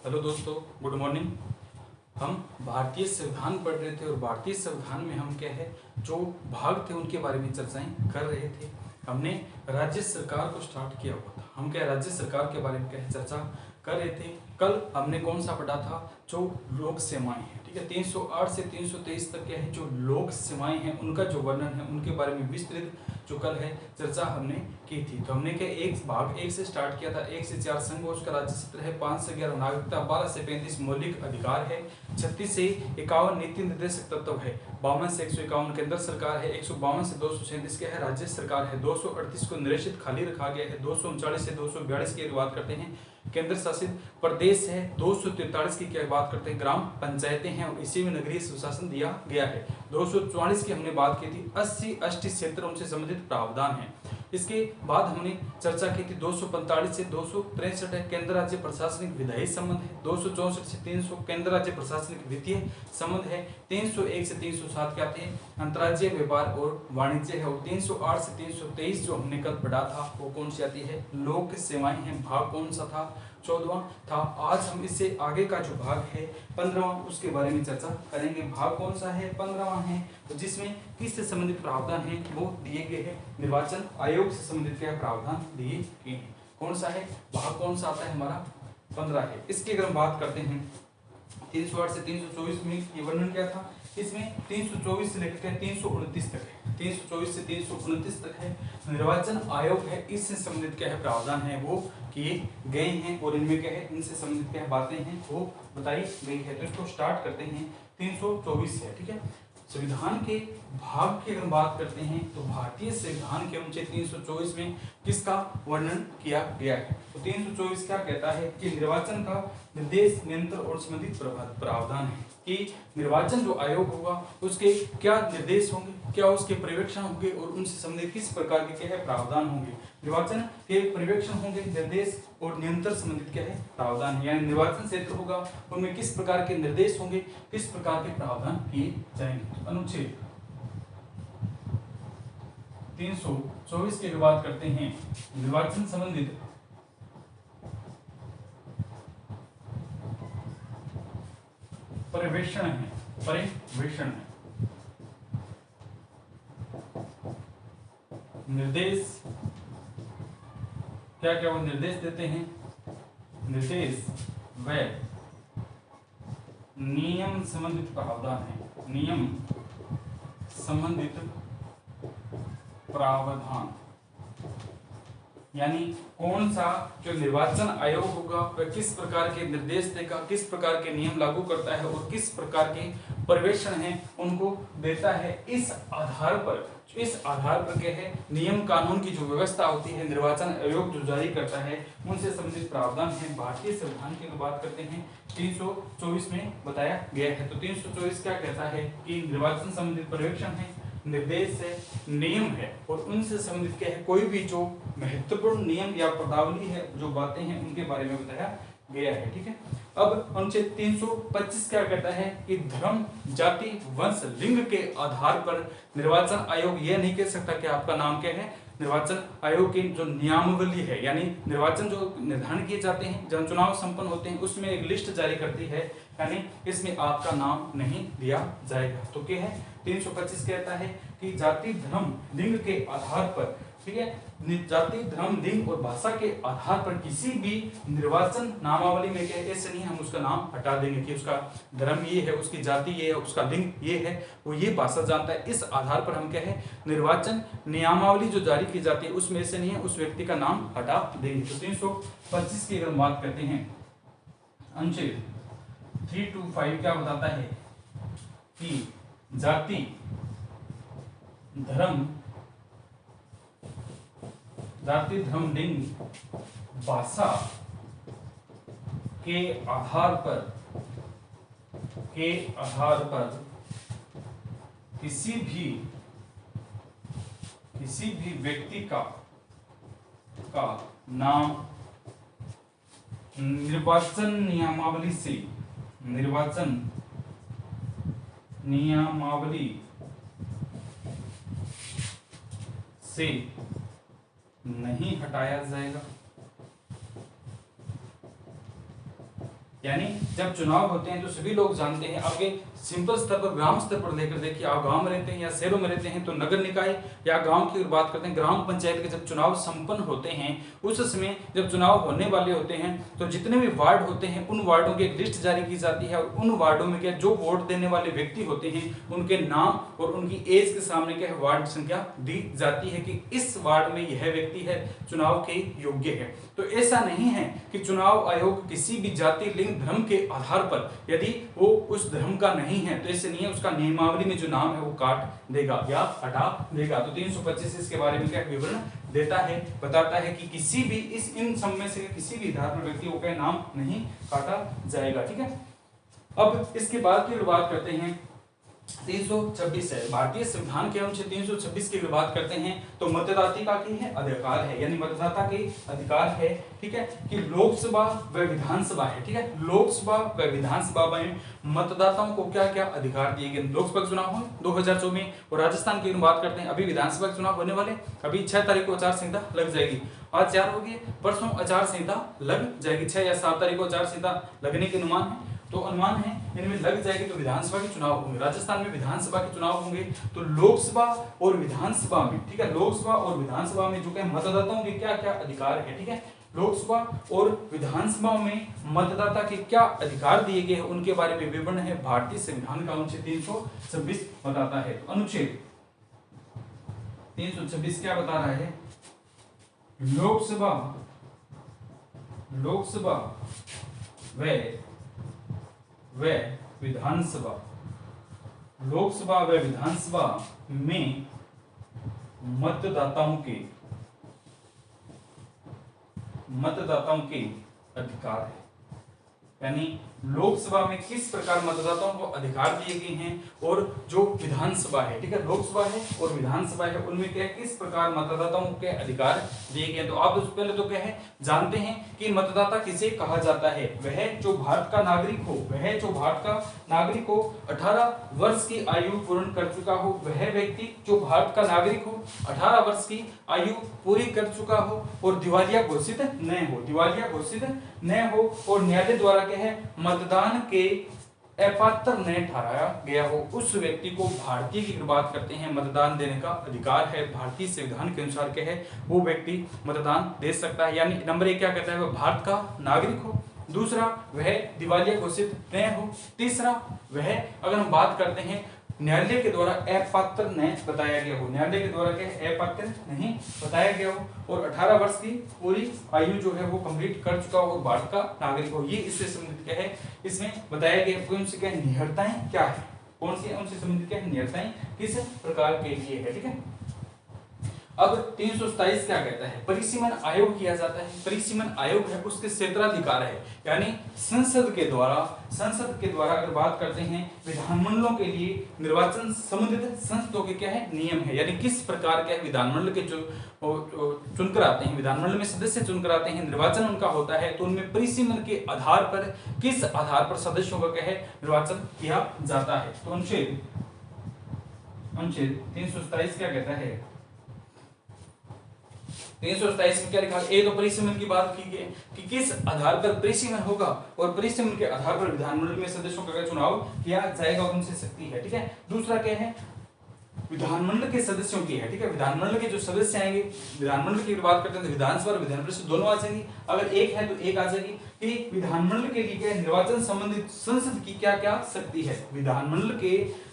Hello दोस्तों, good morning. हम भारतीय संविधान पढ़ रहे थे और भारतीय संविधान में हम क्या है जो भाग थे उनके बारे में चर्चाएं कर रहे थे। हमने राज्य सरकार को स्टार्ट किया हुआ था। हम क्या राज्य सरकार के बारे में क्या है चर्चा कर रहे थे। कल हमने कौन सा पढ़ा था, जो लोक सेवाएं हैं, ठीक है। 308 से 323 तक क्या है जो लोक सेवाएं हैं उनका जो वर्णन है उनके बारे में विस्तृत जो कल है चर्चा हमने की थी। तो हमने क्या एक भाग 1 से स्टार्ट किया था। 1 से 4 संघ का राज्य सत्र है, 5 से 11 नागरिकता, 12 से 35 मौलिक अधिकार है, 36 से 51 नीति निर्देशक तत्व है, 52 से 151 केंद्र सरकार है, 152 से 237 क्या है राज्य सरकार है, 238 को निरक्षित खाली रखा गया है, 239 से 242 की बात करते हैं केंद्र शासित प्रदेश है, 243 की क्या बात करते हैं ग्राम पंचायतें हैं और इसी में नगरीय सुशासन दिया गया है। 244 की हमने बात की थी 80 अष्टी क्षेत्र उनसे संबंधित प्रावधान है। इसके बाद हमने चर्चा की थी 245 से 263 है केंद्र राज्य प्रशासनिक विधायी संबंध है, 264 से 300 केंद्र राज्य प्रशासनिक वित्तीय संबंध है, 301 से 307 क्या थे अंतर्राज्यीय व्यापार और वाणिज्य है और 308 से 323 जो हमने कल पढ़ा था वो कौन सी आती है लोक सेवाएं हैं। भाग कौन सा था 14वां था। आज हम इससे आगे का जो भाग है 15वां उसके बारे में चर्चा करेंगे। भाग कौन सा है 15वां है, तो जिसमें किससे संबंधित प्रावधान है वो दिए गए हैं, निर्वाचन आयोग से संबंधित क्या प्रावधान दिए गए हैं। कौन सा है भाग कौन सा आता है हमारा 15 है। इसकी अगर हम बात करते हैं 308 से 324 में ये वर्णन क्या था, इसमें 324 से लेकर 329 तक है, 324 से 329 तक है निर्वाचन आयोग है, इससे संबंधित क्या है प्रावधान है वो किए गए हैं और इनमें क्या है इनसे संबंधित क्या बातें हैं वो बताई गई है। तो इसको स्टार्ट करते हैं 324 से, ठीक है। संविधान के भाग की अगर बात करते हैं तो भारतीय संविधान के अनुच्छेद 324 में किसका वर्णन किया गया है, तो 324 क्या कहता है कि निर्वाचन का निर्देश नियंत्रण और संबंधित प्रावधान है कि निर्वाचन जो आयोग होगा उसके क्या निर्देश होंगे, क्या उसके पर्यवेक्षण होंगे और उनसे संबंधित किस प्रकार के क्या है प्रावधान होंगे। निर्वाचन के पर्यवेक्षण होंगे, निर्देश और नियंत्रण संबंधित क्या है प्रावधान है, यानी निर्वाचन क्षेत्र होगा उनमें किस प्रकार के निर्देश होंगे, किस प्रकार के प्रावधान किए जाएंगे। अनुच्छेद 324 की बात करते हैं निर्वाचन संबंधित पर्यवेक्षण है, पर्यवेक्षण है, निर्देश क्या क्या वो निर्देश देते हैं, निर्देश व नियम संबंधित प्रावधान है, नियम संबंधित प्रावधान, यानी कौन सा जो निर्वाचन आयोग होगा वह किस प्रकार के निर्देश देगा, किस प्रकार के नियम लागू करता है और किस प्रकार के पर्यवेक्षण हैं उनको देता है। इस आधार पर क्या है नियम कानून की जो व्यवस्था होती है निर्वाचन आयोग जो जारी करता है उनसे संबंधित प्रावधान है। भारतीय संविधान की बात करते हैं 324 में बताया गया है। तो 324 क्या कहता है कि निर्वाचन संबंधित पर्यवेक्षण है, निर्देश है, नियम है और उनसे संबंधित क्या है कोई भी जो महत्वपूर्ण नियम या पदावली है जो बातें हैं उनके बारे में बताया गया है, ठीक है। अब अनुच्छेद 325 क्या कहता है कि धर्म, जाति, वंश, लिंग के आधार पर निर्वाचन आयोग यह नहीं कह सकता कि आपका नाम क्या है। निर्वाचन आयोग की जो नियमावली है यानी निर्वाचन जो निर्धारण किए जाते हैं जन चुनाव संपन्न होते हैं उसमें एक लिस्ट जारी करती है, यानी इसमें आपका नाम नहीं दिया जाएगा। तो क्या है 325 कहता है कि जाति, धर्म, लिंग के आधार पर, ठीक है, जाति, धर्म, लिंग और भाषा के आधार पर किसी भी निर्वाचन नामावली में क्या ऐसे नहीं हम उसका नाम हटा देंगे कि उसका धर्म ये है, उसकी जाति ये है, उसका लिंग ये है, वो ये भाषा जानता है, इस आधार पर हम क्या है निर्वाचन नियमावली जो जारी की जाती है उसमें से नहीं है उस व्यक्ति का नाम हटा देंगे। तो 325 की अगर बात करते हैं अनुच्छेद 325 क्या बताता है कि जाति, धर्म, लिंग, भाषा के आधार पर किसी भी व्यक्ति का नाम निर्वाचन नियमावली से नहीं हटाया जाएगा, यानी जब चुनाव होते हैं तो सभी लोग जानते हैं, आपके सिंपल स्तर पर ग्राम स्तर पर लेकर देखिए, आप गांव में रहते हैं या शहरों में रहते हैं तो नगर निकाय या गांव की बात करते हैं, ग्राम पंचायत के जब चुनाव संपन्न होते हैं उस समय जब चुनाव होने वाले होते हैं तो जितने भी वार्ड होते हैं उन वार्डों की एक लिस्ट जारी की जाती है और उन वार्डों में क्या जो वोट देने वाले व्यक्ति होते हैं उनके नाम और उनकी एज के सामने क्या है वार्ड संख्या दी जाती है कि इस वार्ड में यह व्यक्ति है चुनाव के योग्य है। तो ऐसा नहीं है कि चुनाव आयोग किसी भी जाति लिंग धर्म के आधार पर यदि वो उस धर्म का नहीं है तो ऐसे नहीं है, उसका नियमावली में जो नाम है वो काट देगा या हटा देगा। तो 325 इसके बारे में क्या विवरण देता है, बताता है कि किसी भी इन सब में से किसी भी आधार पर व्यक्ति का नाम नहीं काटा जाएगा। ठीक है, अब इसके बाद की बात करते हैं 326 है, भारतीय संविधान के अनुच्छेद 326 की बात करते हैं तो मतदाता की है अधिकार है, यानी मतदाता के अधिकार है। ठीक है, कि लोकसभा व विधानसभा है। ठीक है, लोकसभा व विधानसभा में मतदाताओं को क्या क्या अधिकार दिए गए। लोकसभा के चुनाव हुए 2024 में और राजस्थान की बात करते हैं, अभी विधानसभा के चुनाव होने वाले, अभी 6 तारीख को आचार संहिता लग जाएगी, आज 4 हो गई, परसों आचार संहिता लग जाएगी, 6 या 7 तारीख को आचार संहिता लगने के अनुमान है, तो अनुमान है इनमें लग जाएगी तो विधानसभा के चुनाव होंगे। राजस्थान में विधानसभा के चुनाव होंगे तो लोकसभा और विधानसभा में, ठीक है, लोकसभा और विधानसभा में जो क्या मतदाताओं के क्या क्या अधिकार है। ठीक है, लोकसभा और विधानसभा में मतदाता के क्या अधिकार दिए गए हैं उनके बारे में विवरण है भारतीय संविधान का अनुच्छेद 326 बताता है। तो अनुच्छेद 326 क्या बता रहा है, लोकसभा व विधानसभा, लोकसभा व विधानसभा में मतदाताओं के अधिकार है, यानी लोकसभा में किस प्रकार मतदाताओं को अधिकार दिए गए हैं और जो विधानसभा है, ठीक है, लोकसभा है और विधानसभा है उनमें क्या किस प्रकार मतदाताओं के अधिकार दिए गए हैं। तो आप पहले तो क्या है जानते हैं कि मतदाता किसे कहा जाता है, वह जो भारत का नागरिक हो, वह जो भारत का नागरिक हो, 18 वर्ष की आयु पूर्ण कर चुका हो, वह व्यक्ति जो भारत का नागरिक हो, 18 वर्ष की आयु पूरी कर चुका हो और दिवालिया घोषित न हो, दिवालिया घोषित न हो और न्यायालय द्वारा क्या है मतदान के अपात्र न ठहराया गया हो, उस व्यक्ति को भारतीय की बात करते हैं मतदान देने का अधिकार है। भारतीय संविधान के अनुसार क्या है वो व्यक्ति मतदान दे सकता है। यानी नंबर 1 क्या कहता है, वह भारत का नागरिक हो, दूसरा वह दिवालिया घोषित न हो, तीसरा वह अगर हम बात करते हैं न्यायालय के द्वारा अपात्र न बताया गया हो, न्यायालय के द्वारा क्या अपात्र नहीं बताया गया हो और 18 वर्ष की पूरी आयु जो है वो कंप्लीट कर चुका हो और भारत का नागरिक हो। ये इससे संबंधित क्या है, इसमें बताया गया कौन सी क्या नियताएं क्या है, कौन सी उनसे संबंधित क्या नियताएं किस प्रकार के लिए है। ठीक है, अब 327 क्या कहता है, परिसीमन आयोग किया जाता है। परिसीमन आयोग है उसके क्षेत्राधिकार है, यानी संसद के द्वारा अगर बात करते हैं विधानमंडलों के लिए निर्वाचन संबंधित संसदों के क्या है नियम है, यानी किस प्रकार के विधानमंडल के जो चुनकर आते हैं, विधानमंडल में सदस्य चुनकर आते हैं, निर्वाचन उनका होता है, तो उनमें परिसीमन के आधार पर किस आधार पर सदस्यों का क्या है निर्वाचन किया जाता है। तो अनुच्छेद 327 क्या कहता है, 327 में क्या लिखा है, एक तो परिसीमन की बात की गई कि किस आधार पर परिसीमन होगा और परिसीमन के आधार पर विधानमंडल में सदस्यों का चुनाव किया जाएगा और उनसे शक्ति है। ठीक है, दूसरा क्या है विधानमंडल के सदस्यों की है। ठीक है, विधानमंडल के जो सदस्य आएंगे, विधानमंडल की बात करते हैं तो विधानसभा और विधान परिषद दोनों आ जाएंगी, अगर एक है तो एक आ जाएगी कि विधानमंडल के लिए क्या निर्वाचन संबंधित संसद की क्या क्या शक्ति है, विधानमंडल के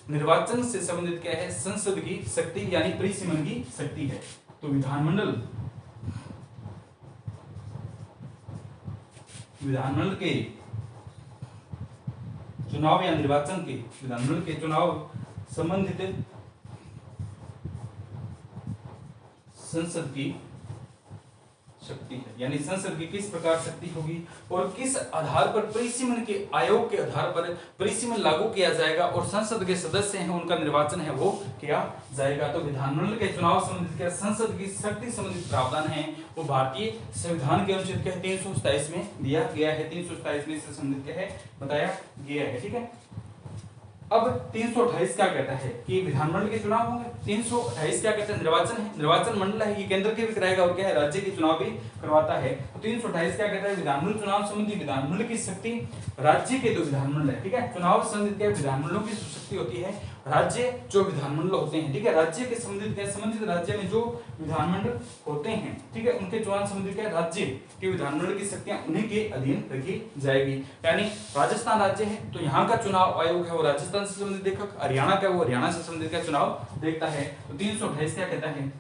निर्वाचन से संबंधित क्या है संसद की शक्ति यानी परिसीमन की शक्ति है। तो विधानमंडल के चुनाव या निर्वाचन के विधानमंडल के चुनाव संबंधित संसद की शक्ति है, यानी संसद की किस प्रकार शक्ति होगी और किस आधार पर परिसीमन के आयोग के आधार पर परिसीमन लागू किया जाएगा और संसद के सदस्य हैं उनका निर्वाचन है वो किया जाएगा। तो विधानमंडल के चुनाव संबंधित क्या संसद की शक्ति संबंधित प्रावधान है वो भारतीय संविधान के अनुच्छेद क्या 327 में दिया गया है, 327 में इससे संबंधित क्या है बताया गया है। ठीक है, अब 328 क्या कहता है कि विधानमंडल के चुनाव होंगे। 328 क्या कहता है, निर्वाचन है, निर्वाचन मंडल है, ये केंद्र के भी कराएगा और क्या है, राज्य के चुनाव भी करवाता है। तो 328 क्या कहता है, विधानमंडल चुनाव संबंधी विधानमंडल की शक्ति राज्य के जो विधानमंडल है, ठीक है, चुनाव संबंधित क्या विधानमंडलों की शक्ति होती है राज्य जो विधानमंडल होते हैं, ठीक है, राज्य के संबंधित राज्य में जो विधानमंडल होते हैं, ठीक है, उनके चुनाव संबंधित क्या राज्य के विधानमंडल की शक्तियां उन्हीं के अधीन रखी जाएगी। यानी राजस्थान राज्य है तो यहाँ का चुनाव आयोग है वो राजस्थान से संबंधित देखा, हरियाणा का वो हरियाणा से संबंधित क्या चुनाव देखता है। तो 328 क्या कहता है,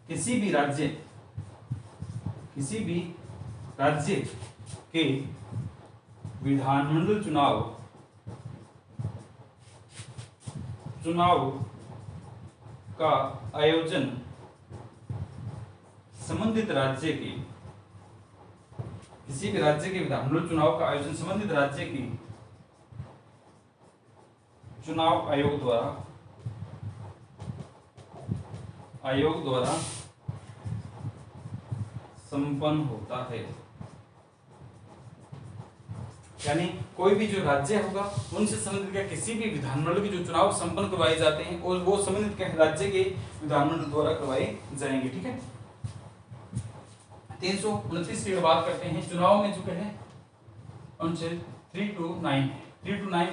किसी भी राज्य के विधानमंडल चुनाव का आयोजन संबंधित राज्य के, किसी भी राज्य के विधानमंडल चुनाव का आयोजन संबंधित राज्य की चुनाव आयोग द्वारा संपन्न होता है। यानी कोई भी जो राज्य होगा उनसे संबंधित क्या किसी भी विधानमंडल के जो चुनाव संपन्न करवाए जाते हैं और वो संबंधित क्या राज्य के विधानमंडल द्वारा करवाए जाएंगे, ठीक है। 329 की बात करते हैं, चुनाव में जो क्या है अनुच्छेद 329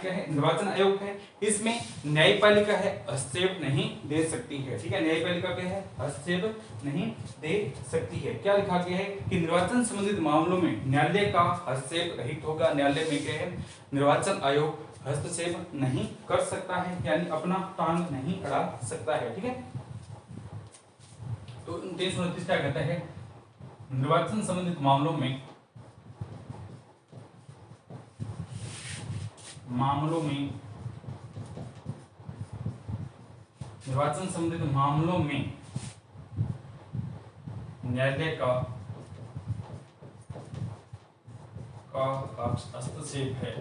क्या है, निर्वाचन आयोग है, इसमें न्यायपालिका है हस्तक्षेप नहीं दे सकती है, ठीक है, न्यायपालिका क्या है हस्तक्षेप नहीं दे सकती है। क्या लिखा गया है कि निर्वाचन संबंधित मामलों में न्यायालय का हस्तक्षेप रहित होगा, न्यायालय में क्या है निर्वाचन आयोग हस्तक्षेप नहीं कर सकता है, यानी अपना टांग नहीं अड़ा सकता है, ठीक है। तो 329 क्या कहता है, निर्वाचन संबंधित मामलों में निर्वाचन संबंधित मामलों में न्यायालय का हस्तक्षेप है,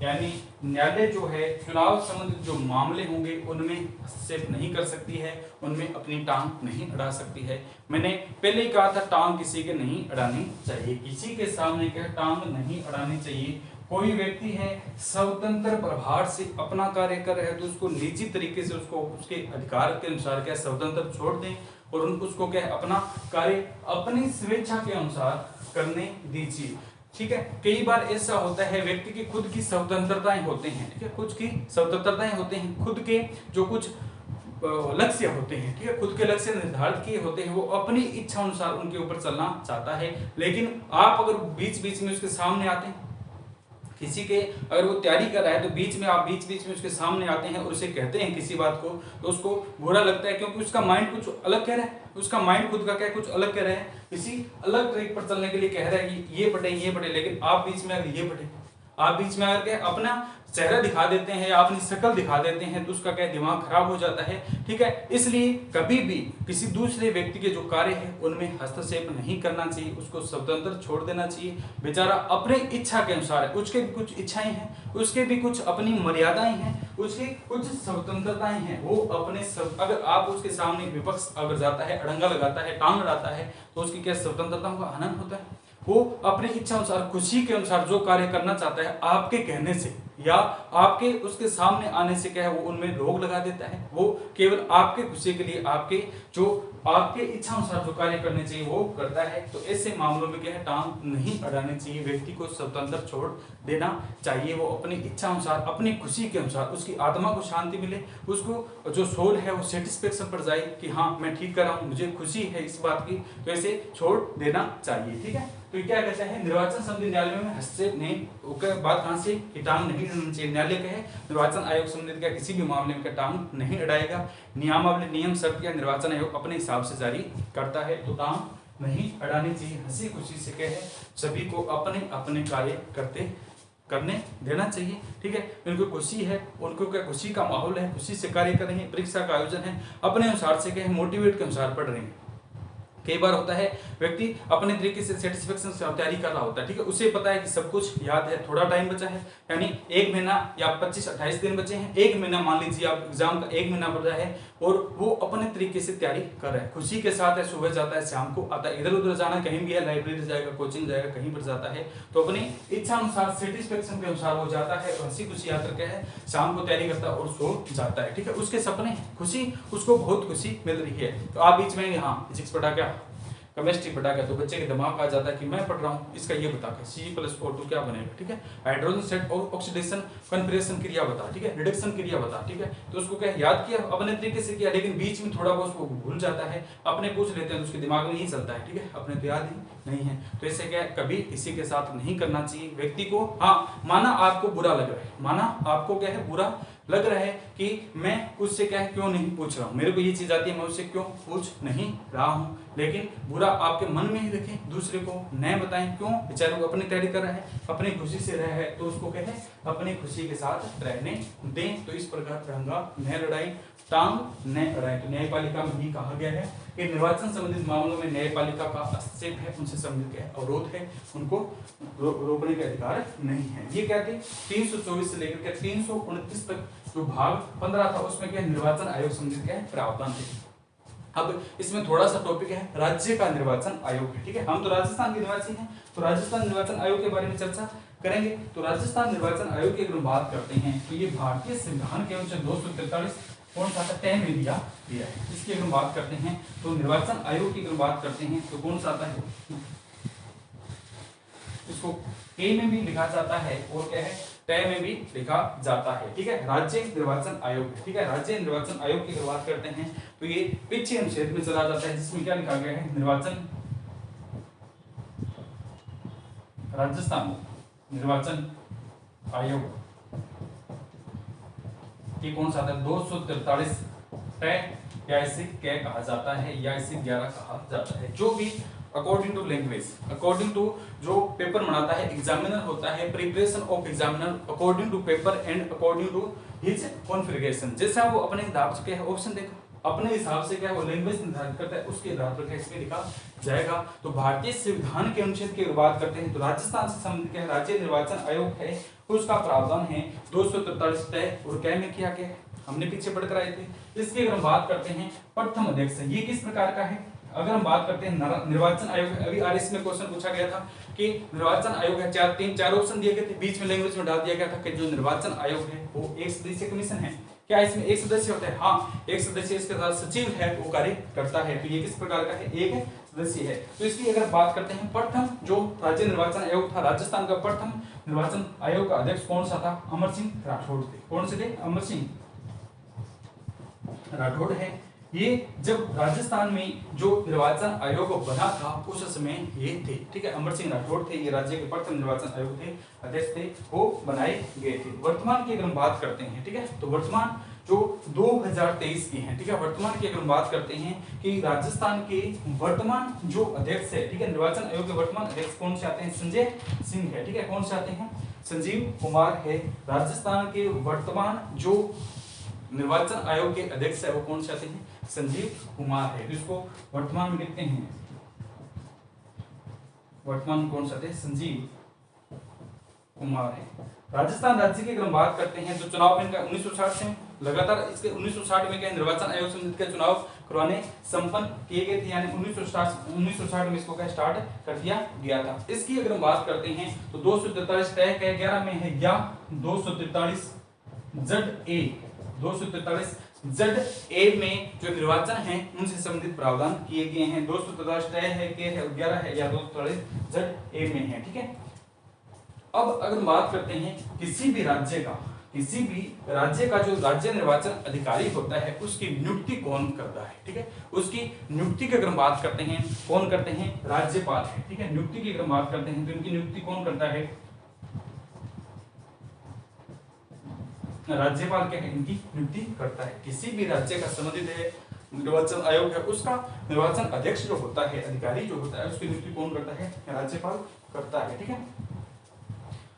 यानी न्यायालय जो है चुनाव संबंधित जो मामले होंगे उनमें हस्तक्षेप नहीं कर सकती है, उनमें अपनी टांग नहीं अड़ा सकती है। मैंने पहले ही कहा था टांग किसी के नहीं अड़ानी चाहिए, किसी के सामने क्या टांग नहीं अड़ानी चाहिए। कोई व्यक्ति है स्वतंत्र प्रभार से अपना कार्य कर रहा है तो उसको निजी तरीके से उसको उसके अधिकार के अनुसार क्या स्वतंत्र छोड़ दें और उसको क्या अपना कार्य अपनी स्वेच्छा के अनुसार करने दीजिए, ठीक है। कई बार ऐसा होता है व्यक्ति की खुद की स्वतंत्रताएं होते हैं, ठीक है, खुद की स्वतंत्रताएं होते हैं, खुद के जो कुछ लक्ष्य होते हैं, ठीक है, खुद के लक्ष्य निर्धारित किए होते हैं, वो अपनी इच्छा अनुसार उनके ऊपर चलना चाहता है। लेकिन आप अगर बीच बीच में उसके सामने आते हैं, किसी के अगर वो तैयारी कर रहा है तो बीच में उसके सामने आते हैं और उसे कहते हैं किसी बात को, तो उसको बुरा लगता है क्योंकि उसका माइंड कुछ अलग कह रहा है, उसका माइंड खुद का क्या कुछ अलग कह रहा है, किसी अलग ट्रैक पर चलने के लिए कह रहा है कि ये पढ़े, लेकिन आप बीच में अगर ये पढ़े, आप बीच में आकर अपना चेहरा दिखा देते हैं या अपनी शक्ल दिखा देते हैं तो उसका क्या दिमाग खराब हो जाता है, ठीक है। इसलिए कभी भी किसी दूसरे व्यक्ति के जो कार्य है उनमें हस्तक्षेप नहीं करना चाहिए, उसको स्वतंत्र छोड़ देना चाहिए। बेचारा अपने इच्छा के अनुसार है, उसके भी कुछ इच्छाएं हैं, उसके भी कुछ अपनी मर्यादाएं हैं, उसकी कुछ स्वतंत्रताएं हैं, वो अपने अगर आप उसके सामने विपक्ष अगर जाता है, अड़ंगा लगाता है, टांग अड़ाता है तो उसकी क्या स्वतंत्रता का हनन होता है। वो अपनी इच्छा अनुसार खुशी के अनुसार जो कार्य करना चाहता है आपके कहने से या आपके उसके सामने आने से क्या है वो उनमें रोक लगा देता है। वो केवल आपके खुशी के लिए आपके इच्छा अनुसार जो कार्य करने चाहिए वो करता है। तो ऐसे मामलों में क्या है टांग नहीं अड़ानी चाहिए, व्यक्ति को स्वतंत्र छोड़ देना चाहिए। वो अपनी इच्छा अनुसार अपनी खुशी के अनुसार उसकी आत्मा को शांति मिले, उसको जो सोल है वो सेटिस्फेक्शन पर जाए कि हाँ मैं ठीक कर रहा हूँ, मुझे खुशी है इस बात की, तो ऐसे छोड़ देना चाहिए, ठीक है। तो क्या कहता है निर्वाचन संबंधी न्यायालय में हस्तक्षेप नहीं, बात कहां से कि टांग नहीं अड़ानी चाहिए। न्यायालय क्या है निर्वाचन आयोग संबंधित क्या किसी भी मामले में टांग नहीं अड़ाएगा। नियमावली नियम शर्त क्या निर्वाचन आयोग अपने हिसाब से जारी करता है, तो टांग नहीं अड़ानी चाहिए। हंसी खुशी से क्या है सभी को अपने अपने कार्य करने देना चाहिए, ठीक है। उनको खुशी है, उनको क्या खुशी का माहौल है, खुशी से कार्य कर रहे हैं, परीक्षा का आयोजन है, अपने अनुसार से क्या है मोटिवेट के अनुसार पढ़ रहे हैं। कई बार होता है व्यक्ति अपने तरीके से सेटिस्फेक्शन से तैयारी कर रहा होता है, ठीक है, उसे पता है कि सब कुछ याद है, थोड़ा टाइम बचा है, यानी 1 महीना या 25-28 दिन बचे हैं, 1 महीना मान लीजिए आप एग्जाम का 1 महीना बचा है और वो अपने तरीके से तैयारी कर रहा है, खुशी के साथ है, सुबह जाता है शाम को आता है, इधर उधर जाना कहीं भी है, लाइब्रेरी जाएगा, कोचिंग जाएगा, कहीं पर जाता है तो अपनी इच्छा अनुसार सेटिस्फेक्शन के अनुसार वो जाता है, हंसी खुशी यात्रा क्या है, शाम को तैयारी करता है और सो जाता है। ठीक है, उसके सपने खुशी, उसको बहुत खुशी मिल रही है। तो आप बीच में यहाँ फिजिक्स पढ़ा क्या, केमिस्ट्री पढ़ा गया, तो बच्चे के दिमाग आ जाता है कि मैं पढ़ रहा हूँ, इसका ये बता के C+O2 क्या बनेगा। ठीक है, हाइड्रोजन सेट और ऑक्सीडेशन कन्फर्मेशन क्रिया बता, ठीक है, रिडक्शन क्रिया बता। ठीक है, तो उसको क्या याद किया, अपने तरीके से किया, लेकिन बीच में थोड़ा बहुत उसको भूल जाता है, अपने पूछ लेते हैं तो उसके दिमाग में नहीं चलता है। ठीक है, अपने तो याद ही नहीं है। तो ऐसे क्या कभी किसी के साथ नहीं करना चाहिए व्यक्ति को। हाँ, माना आपको बुरा लग रहा है, माना आपको क्या है बुरा लग रहा है कि मैं उससे क्या है क्यों नहीं पूछ रहा हूँ, मेरे को ये चीज आती है, मैं उससे क्यों पूछ नहीं रहा हूँ, लेकिन बुरा आपके मन में ही रखें, दूसरे को न बताएं। क्यों, बेचारे को अपनी तैयारी कर रहा है, अपनी खुशी से रहा है, तो उसको क्या है अपनी खुशी के साथ रहने दें। तो इस प्रकार रंगा न लड़ाई टांग न अड़ाई। तो न्यायपालिका में भी कहा गया है कि निर्वाचन संबंधित मामलों में न्यायपालिका का हस्तक्षेप है, उनसे संबंधित क्या अवरोध है, उनको रोकने का अधिकार नहीं है। ये क्या थे 324 से लेकर 329 तक जो भाग 15 था उसमें क्या निर्वाचन आयोग संबंधित क्या है प्रावधान थे। अब इसमें थोड़ा सा टॉपिक है राज्य का निर्वाचन आयोग है। ठीक है, हम तो राजस्थान के निवासी हैं, तो राजस्थान निर्वाचन आयोग के बारे में चर्चा करेंगे। तो राजस्थान निर्वाचन आयोग की अगर बात करते हैं तो ये भारतीय संविधान के अनुच्छेद 243 कौन सा आता है में दिया है। इसकी अगर बात करते हैं तो निर्वाचन आयोग की अगर बात करते हैं तो कौन सा आता है, इसको के में भी लिखा जाता है और क्या है तय में भी लिखा जाता है। ठीक है, राज्य निर्वाचन आयोग। ठीक है, राज्य निर्वाचन आयोग की अगर बात करते हैं तो ये पिछले अनुच्छेद में चला जाता है जिसमें क्या लिखा गया है निर्वाचन राजस्थान निर्वाचन आयोग ये कौन सा आता है 243 तय या इसे क्या कहा जाता है या इसे 11 कहा जाता है। जो भी according to language, according to जो पेपर बनाता है एग्जामिनर होता है, preparation of examiner according to paper and according to his configuration, जैसा वो अपने हिसाब से क्या है ऑप्शन देगा, अपने हिसाब से क्या वो लैंग्वेज निर्धारित करता है, उसके आधार पर इसमें लिखा जाएगा। तो भारतीय संविधान के अनुच्छेद की बात करते हैं तो राजस्थान से संबंधित क्या राज्य निर्वाचन आयोग है, उसका प्रावधान है 243 तय और क्या में किया गया हमने पीछे पढ़कर आए थे। इसकी अगर हम बात करते हैं प्रथम अध्यक्ष, ये किस प्रकार का है, अगर हम बात करते हैं निर्वाचन आयोग, अभी आरएस में क्वेश्चन पूछा गया था कि निर्वाचन आयोग है, चार ऑप्शन दिए गए थे, बीच में लैंग्वेज में डाल दिया गया था कि जो निर्वाचन आयोग है वो एक सदस्यीय कमीशन है। क्या इसमें एक सदस्य होता है? हाँ, एक सदस्य, इसके साथ सचिव है वो कार्य करता है। तो ये किस प्रकार का है, एक सदस्य है। तो इसकी अगर बात करते हैं प्रथम जो राज्य निर्वाचन आयोग था राजस्थान का, प्रथम निर्वाचन आयोग का अध्यक्ष कौन सा था, अमर सिंह राठौड़ थे। कौन से थे, अमर सिंह राठौड़ है। ये जब राजस्थान में जो निर्वाचन आयोग बना था उस समय ये थे। ठीक है, अमर सिंह राठौड़ थे, ये राज्य के प्रथम निर्वाचन आयोग थे, अध्यक्ष थे, वो बनाए गए थे। वर्तमान की अगर हम बात करते हैं, ठीक है, तो वर्तमान जो 2023 की है, ठीक है, वर्तमान की अगर हम बात करते हैं कि राजस्थान के वर्तमान जो अध्यक्ष है, ठीक है, निर्वाचन आयोग के वर्तमान अध्यक्ष कौन से आते हैं, संजय सिंह है। ठीक है, कौन से आते हैं, संजीव कुमार है। राजस्थान के वर्तमान जो निर्वाचन आयोग के अध्यक्ष है वो कौन से आते हैं, संजीव कुमार है। इसको वर्तमान में लिखते हैं, वर्तमान में कौन से आते हैं, संजीव कुमार है। राजस्थान राज्य की अगर हम बात करते हैं तो चुनाव इनका 1960 से लगातार इसके 1960 में क्या निर्वाचन आयोग संबंधित के चुनाव करवाने संपन्न किए गए थे, यानी 1960 में इसको क्या स्टार्ट कर दिया गया था। इसकी अगर हम बात करते हैं तो 243 तय के 11 में है या 243 ZA 243 ZA में जो निर्वाचन है उनसे संबंधित प्रावधान किए गए हैं। 243 तय है के है 11 है या 243 ZA में है। ठीक है, अब अगर बात करते हैं किसी भी राज्य का जो राज्य निर्वाचन अधिकारी होता है उसकी नियुक्ति कौन करता है, ठीक है, उसकी नियुक्ति की अगर हम बात करते हैं कौन करते हैं, राज्यपाल है। ठीक है, नियुक्ति की अगर हम बात करते हैं तो इनकी नियुक्ति कौन करता है, राज्यपाल क्या है, इनकी नियुक्ति करता है। किसी भी राज्य का संबंधित है निर्वाचन आयोग है उसका निर्वाचन अध्यक्ष जो होता है, अधिकारी जो होता है, उसकी नियुक्ति कौन करता है, राज्यपाल करता है। ठीक है,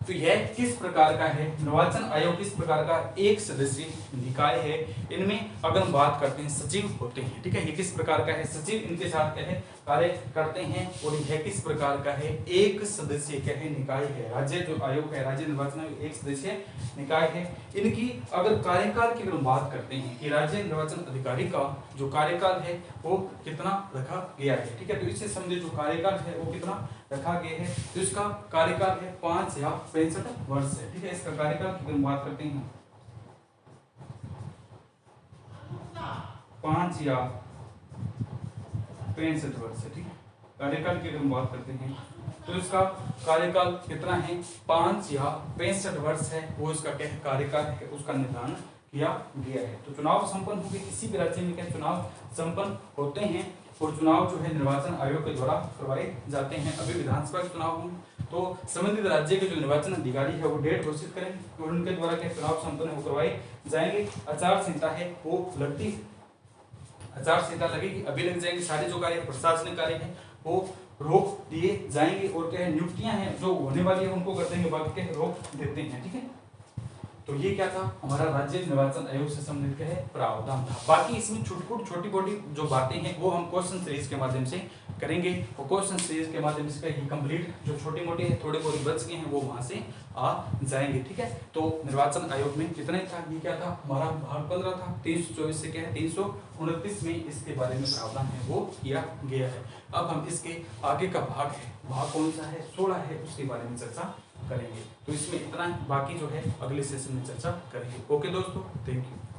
तो यह किस प्रकार का है? निर्वाचन आयोग किस प्रकार का एक सदस्यीय निकाय है। इनमें अगर हम बात करते हैं सचिव होते हैं, ठीक है, ये किस प्रकार का है? सचिव इनके साथ क्या है कार्य करते हैं और यह किस प्रकार का है? एक सदस्यीय क्या है निकाय है। राज्य जो आयोग है, राज्य निर्वाचन आयोग एक सदस्यीय निकाय है। इनकी अगर कार्यकाल की अगर हम बात करते हैं कि राज्य निर्वाचन अधिकारी का जो कार्यकाल है वो कितना रखा गया है, ठीक है, तो इससे समझे जो कार्यकाल है वो कितना रखा गया है, तो इसका कार्यकाल है 5 या 65 वर्ष है, ठीक है। इसका कार्यकाल की हम बात करते हैं 5 या 65 वर्ष है, ठीक है। कार्यकाल की हम बात करते हैं तो इसका कार्यकाल कितना है? 5 या 65 वर्ष है, वो इसका क्या है कार्यकाल है, उसका निर्धारण किया गया है। तो चुनाव संपन्न होंगे, किसी भी राज्य में क्या चुनाव संपन्न होते हैं और चुनाव जो है निर्वाचन आयोग के द्वारा करवाए जाते हैं। अभी विधानसभा के चुनाव हों तो संबंधित राज्य के जो निर्वाचन अधिकारी है वो डेट घोषित करें और उनके द्वारा क्या चुनाव संपन्न करवाए जाएंगे। आचार संहिता है वो लगती, आचार संहिता लगेगी, अभी लग जाएंगे। सारे जो कार्य प्रशासनिक कार्य है वो रोक दिए जाएंगे और क्या है नियुक्तियां हैं जो होने वाली है उनको कर देंगे, बाकी क्या रोक देते हैं, ठीक है। तो ये क्या था हमारा राज्य निर्वाचन आयोग से संबंधित क्या है प्रावधान था। बाकी इसमें छोटी मोटी जो बातें हैं वो हम क्वेश्चन सीरीज के माध्यम से करेंगे और क्वेश्चन सीरीज के माध्यम से ये कंप्लीट जो छोटी मोटी है थोड़े बहुत बच गए हैं वो वहां से आ जाएंगे, ठीक है। तो निर्वाचन आयोग में इतना ही था। ये क्या था हमारा भाग 15 था, 324 से क्या है 329 में इसके बारे में प्रावधान है वो किया गया है। अब हम इसके आगे का भाग है, भाग कौन सा है 16 है, उसके बारे में चर्चा करेंगे। तो इसमें इतना, बाकी जो है अगले सेशन में चर्चा करेंगे। ओके दोस्तों, थैंक यू।